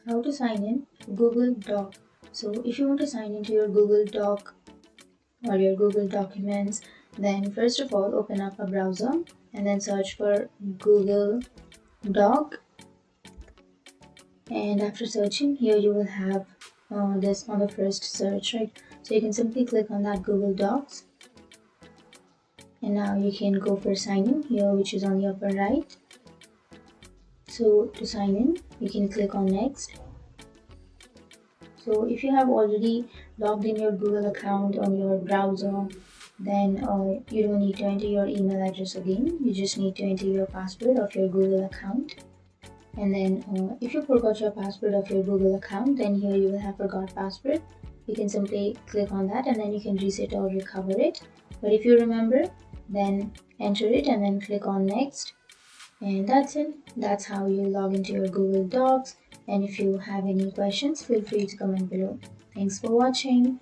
How to sign in Google Doc. So if you want to sign into your Google Doc or your Google Documents, then first of all open up a browser and then search for Google Doc, and after searching here you will have this on the first search, right? So you can simply click on that Google Docs, and now you can go for sign in here, which is on the upper right. So to sign in you can click on next. So if you have already logged in your Google account on your browser, then you don't need to enter your email address again. You just need to enter your password of your Google account. And then if you forgot your password of your Google account, then here you will have forgot password. You can simply click on that and then you can reset or recover it. But if you remember, then enter it and then click on next. And that's it. That's how you log into your Google Docs. And if you have any questions, feel free to comment below. Thanks for watching.